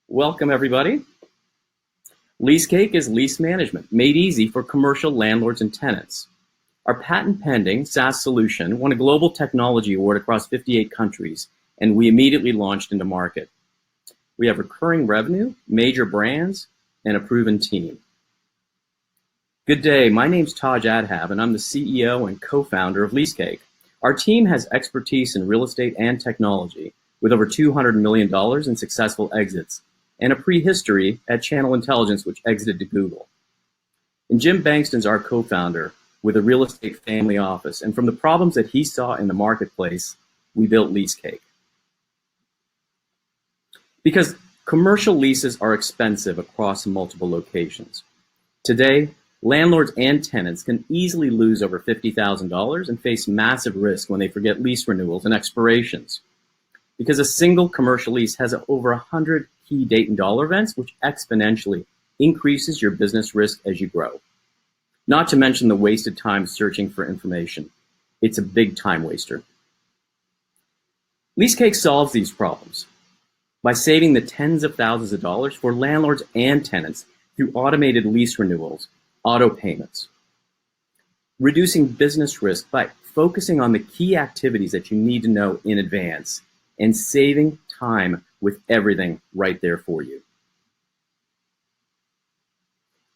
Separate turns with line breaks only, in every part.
Welcome, everybody. Leasecake is lease management made easy for commercial landlords and tenants. Our patent-pending SaaS solution won a global technology award across 58 countries, and we immediately launched into market. We have recurring revenue, major brands, and a proven team. Good day, my name's Taj Adhab, and I'm the CEO and co-founder of Leasecake. Our team has expertise in real estate and technology, with over $200 million in successful exits, and a prehistory at Channel Intelligence, which exited to Google. And Jim Bankston's our co-founder with a real estate family office, and from the problems that he saw in the marketplace, we built Leasecake. Because commercial leases are expensive across multiple locations. Today, landlords and tenants can easily lose over $50,000 and face massive risk when they forget lease renewals and expirations. Because a single commercial lease has over 100 key date and dollar events, which exponentially increases your business risk as you grow. Not to mention the wasted time searching for information. It's a big time waster. Leasecake solves these problems by saving the tens of thousands of dollars for landlords and tenants through automated lease renewals, auto payments, reducing business risk by focusing on the key activities that you need to know in advance, and saving time with everything right there for you.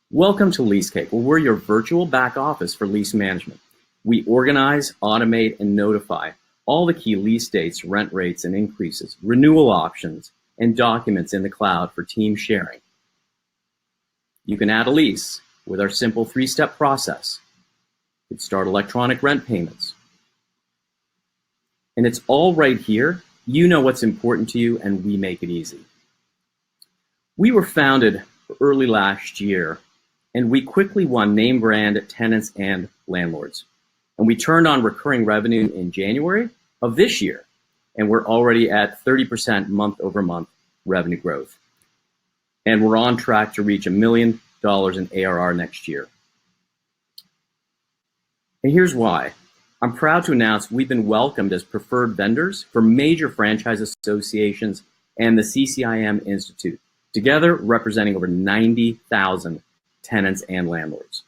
Welcome to Leasecake, where we're your virtual back office for lease management. We organize, automate, and notify all the key lease dates, rent rates and increases, renewal options, and documents in the cloud for team sharing. You can add a lease with our simple 3-step process. You can start electronic rent payments. And it's all right here. You know what's important to you, and we make it easy. We were founded early last year, and we quickly won name brand tenants and landlords. And we turned on recurring revenue in January of this year, and we're already at 30% month over month revenue growth. And we're on track to reach $1 million in ARR next year. And here's why. I'm proud to announce we've been welcomed as preferred vendors for major franchise associations and the CCIM Institute, together representing over 90,000 tenants and landlords.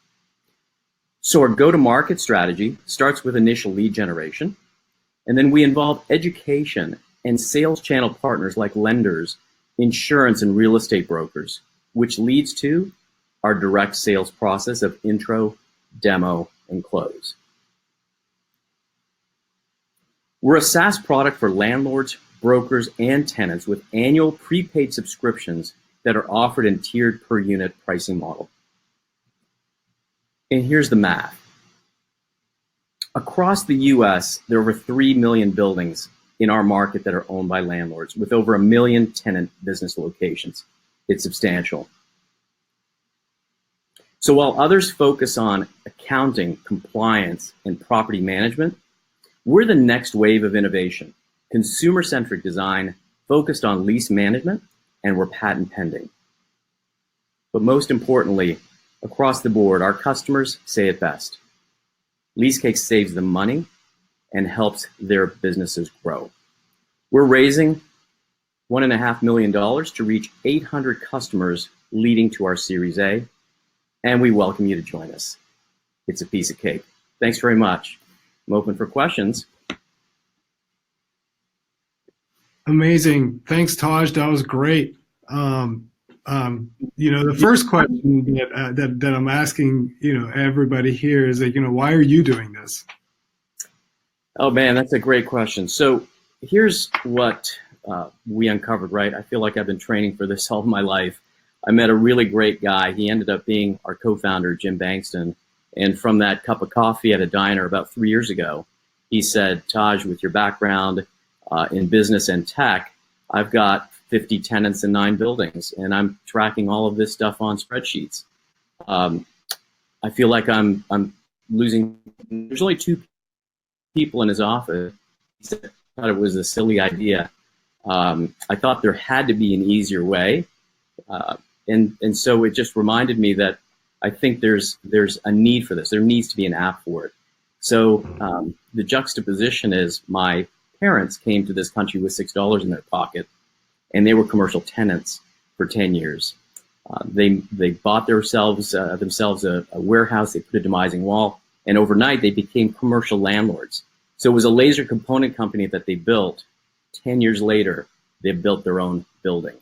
So our go-to-market strategy starts with initial lead generation, and then we involve education and sales channel partners like lenders, insurance, and real estate brokers, which leads to our direct sales process of intro, demo, and close. We're a SaaS product for landlords, brokers, and tenants with annual prepaid subscriptions that are offered in tiered per unit pricing model. And here's the math. Across the US, there are over 3 million buildings in our market that are owned by landlords with over 1 million tenant business locations. It's substantial. So while others focus on accounting, compliance, and property management, we're the next wave of innovation, consumer-centric design focused on lease management, and we're patent pending. But most importantly, across the board, our customers say it best. Leasecake saves them money and helps their businesses grow. We're raising $1.5 million to reach 800 customers, leading to our Series A, and we welcome you to join us. It's a piece of cake. Thanks very much. I'm open for questions.
Amazing. Thanks, Taj. That was great. The first question that I'm asking, everybody here is like, why are you doing this?
Oh man, that's a great question. So here's what we uncovered, right? I feel like I've been training for this all my life. I met a really great guy. He ended up being our co-founder, Jim Bankston. And from that cup of coffee at a diner about 3 years ago, he said, Taj, with your background in business and tech, I've got 50 tenants and 9 buildings, and I'm tracking all of this stuff on spreadsheets. I feel like I'm losing. There's only 2 people in his office. He said, I thought it was a silly idea. I thought there had to be an easier way. And so it just reminded me that I think there's a need for this. There needs to be an app for it. So the juxtaposition is my parents came to this country with $6 in their pocket, and they were commercial tenants for 10 years. They bought themselves a warehouse, they put a demising wall, and overnight they became commercial landlords. So it was a laser component company that they built. 10 years later, they built their own building.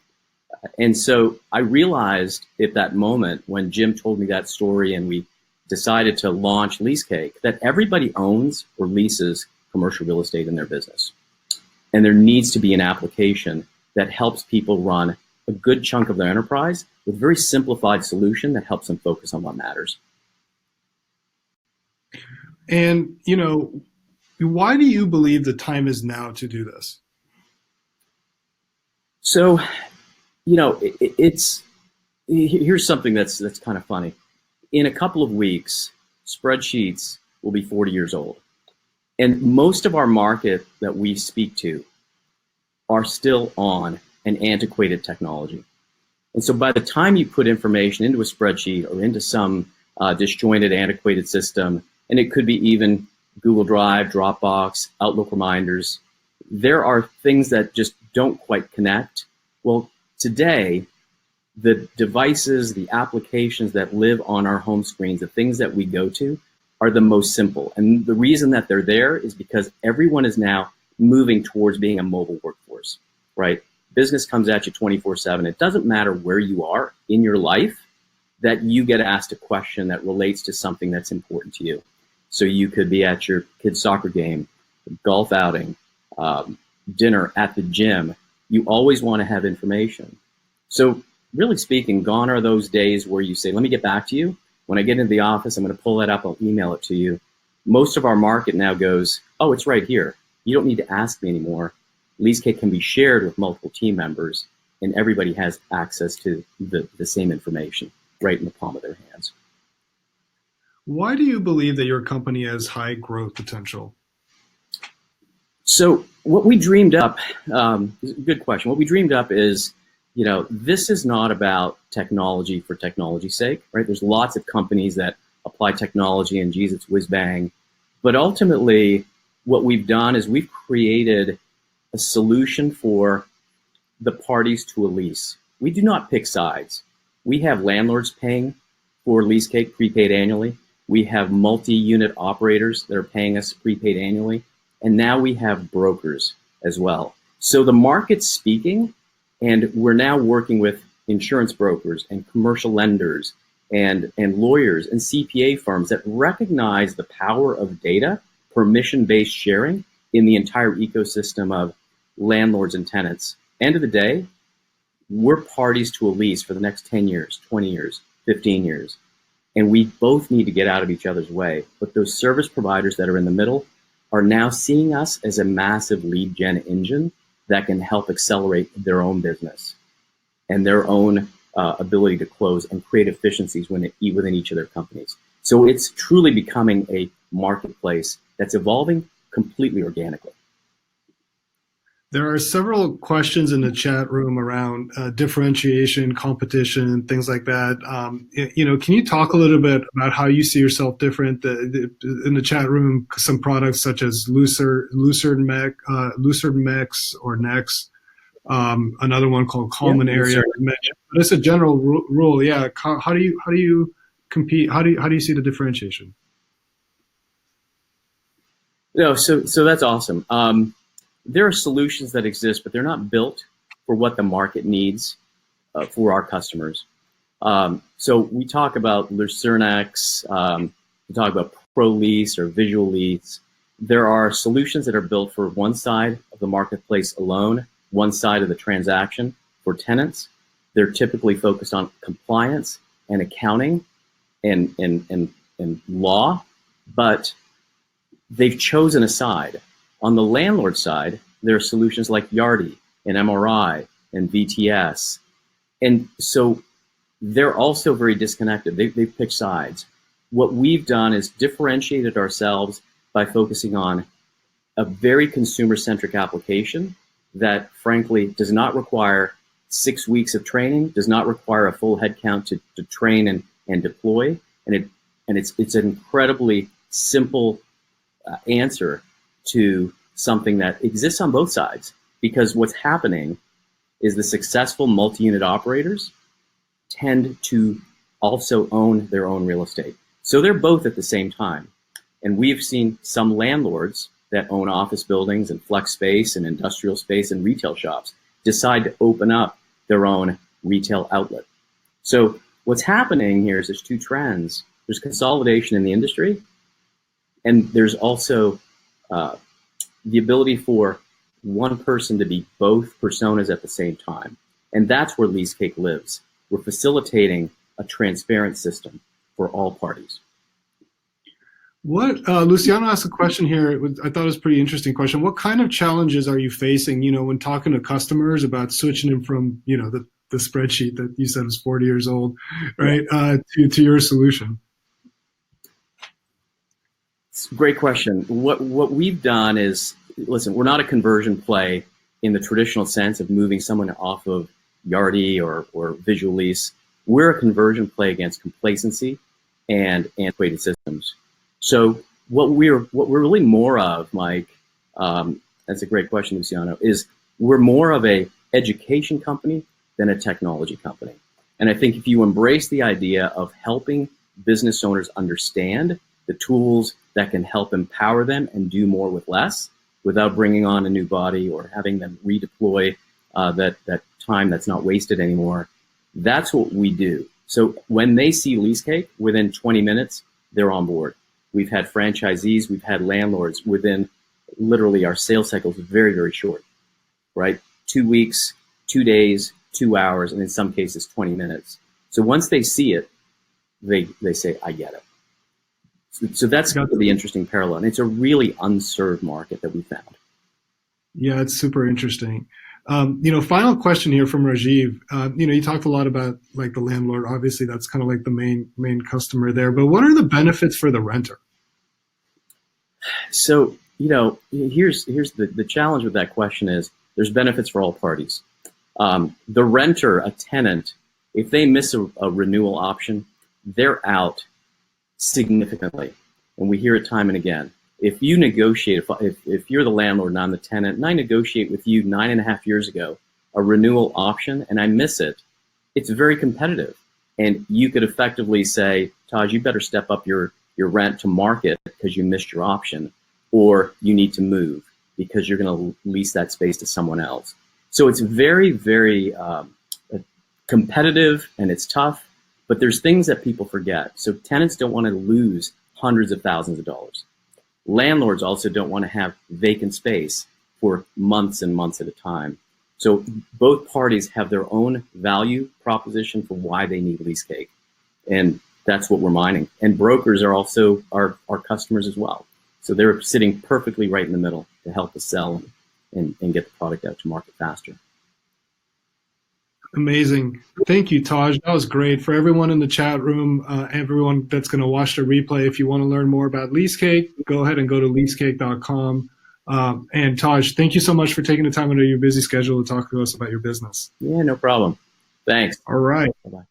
And so I realized at that moment when Jim told me that story and we decided to launch Leasecake that everybody owns or leases commercial real estate in their business. And there needs to be an application that helps people run a good chunk of their enterprise with a very simplified solution that helps them focus on what matters.
And, why do you believe the time is now to do this?
So, here's something that's kind of funny. In a couple of weeks, spreadsheets will be 40 years old. And most of our market that we speak to are still on an antiquated technology. And so by the time you put information into a spreadsheet or into some disjointed, antiquated system, and it could be even Google Drive, Dropbox, Outlook reminders, there are things that just don't quite connect. Well, today, the devices, the applications that live on our home screens, the things that we go to, are the most simple. And the reason that they're there is because everyone is now moving towards being a mobile workforce, right? Business comes at you 24/7. It doesn't matter where you are in your life that you get asked a question that relates to something that's important to you. So you could be at your kid's soccer game, golf outing, dinner, at the gym. You always want to have information. So really speaking, gone are those days where you say, let me get back to you. When I get into the office, I'm going to pull that up, I'll email it to you. Most of our market now goes, oh, it's right here. You don't need to ask me anymore. Leasecake can be shared with multiple team members, and everybody has access to the same information right in the palm of their hands.
Why do you believe that your company has high growth potential?
So what we dreamed up, good question. What we dreamed up is, this is not about technology for technology's sake, right? There's lots of companies that apply technology and geez, it's whiz bang. But ultimately, what we've done is we've created a solution for the parties to a lease. We do not pick sides. We have landlords paying for Leasecake prepaid annually. We have multi-unit operators that are paying us prepaid annually. And now we have brokers as well. So the market's speaking, and we're now working with insurance brokers and commercial lenders and lawyers and CPA firms that recognize the power of data, permission-based sharing in the entire ecosystem of landlords and tenants. End of the day, we're parties to a lease for the next 10 years, 20 years, 15 years. And we both need to get out of each other's way. But those service providers that are in the middle are now seeing us as a massive lead gen engine that can help accelerate their own business and their own ability to close and create efficiencies within each of their companies. So it's truly becoming a marketplace that's evolving completely organically.
There are several questions in the chat room around differentiation, competition, and things like that. Can you talk a little bit about how you see yourself different? In the chat room, some products such as Lucid Mix or Next, another one called Common Area. But it's a general rule. Yeah. How do you compete? How do you see the differentiation?
So that's awesome. There are solutions that exist, but they're not built for what the market needs for our customers. So we talk about Lucernex, we talk about Pro Lease or Visual Lease. There are solutions that are built for one side of the marketplace alone, one side of the transaction for tenants. They're typically focused on compliance and accounting and law, but they've chosen a side. On the landlord side, there are solutions like Yardi and MRI and VTS. And so they're also very disconnected. They've picked sides. What we've done is differentiated ourselves by focusing on a very consumer-centric application that, frankly, does not require 6 weeks of training, does not require a full headcount to train and deploy. And it's an incredibly simple answer to something that exists on both sides, because what's happening is the successful multi-unit operators tend to also own their own real estate. So they're both at the same time. And we've seen some landlords that own office buildings and flex space and industrial space and retail shops decide to open up their own retail outlet. So what's happening here is there's two trends. There's consolidation in the industry, and there's also the ability for one person to be both personas at the same time. And that's where Leasecake lives. We're facilitating a transparent system for all parties.
What Luciano asked a question here. I thought it was a pretty interesting question. What kind of challenges are you facing, when talking to customers about switching them from, the spreadsheet that you said was 40 years old, right, to your solution?
It's a great question. What we've done is, listen, we're not a conversion play in the traditional sense of moving someone off of Yardi or Visual Lease. We're a conversion play against complacency and antiquated systems. So what we're really more of, Mike, that's a great question, Luciano, is we're more of a education company than a technology company. And I think if you embrace the idea of helping business owners understand the tools that can help empower them and do more with less without bringing on a new body or having them redeploy that time that's not wasted anymore, that's what we do. So when they see Leasecake, within 20 minutes, they're on board. We've had franchisees, we've had landlords within literally our sales cycle is very, very short, right? 2 weeks, 2 days, 2 hours, and in some cases, 20 minutes. So once they see it, they say, I get it. So that's the interesting parallel. And it's a really unserved market that we found.
Yeah, it's super interesting. Final question here from Rajiv. You talked a lot about like the landlord. Obviously, that's kind of like the main customer there. But what are the benefits for the renter?
So, here's the challenge with that question is there's benefits for all parties. The renter, a tenant, if they miss a renewal option, they're out significantly. And we hear it time and again. If you negotiate, if you're the landlord and I'm the tenant, and I negotiate with you 9.5 years ago a renewal option and I miss it, it's very competitive. And you could effectively say, Taj, you better step up your rent to market because you missed your option, or you need to move because you're going to lease that space to someone else. So it's very, very competitive and it's tough, but there's things that people forget. So tenants don't want to lose hundreds of thousands of dollars. Landlords also don't want to have vacant space for months and months at a time. So both parties have their own value proposition for why they need Leasecake. And that's what we're mining. And brokers are also our customers as well. So they're sitting perfectly right in the middle to help us sell and get the product out to market faster.
Amazing. Thank you, Taj. That was great. For everyone in the chat room, everyone that's going to watch the replay, if you want to learn more about Leasecake, go ahead and go to leasecake.com. And Taj, thank you so much for taking the time out of your busy schedule to talk to us about your business.
Yeah, no problem. Thanks.
All right.
Bye-bye.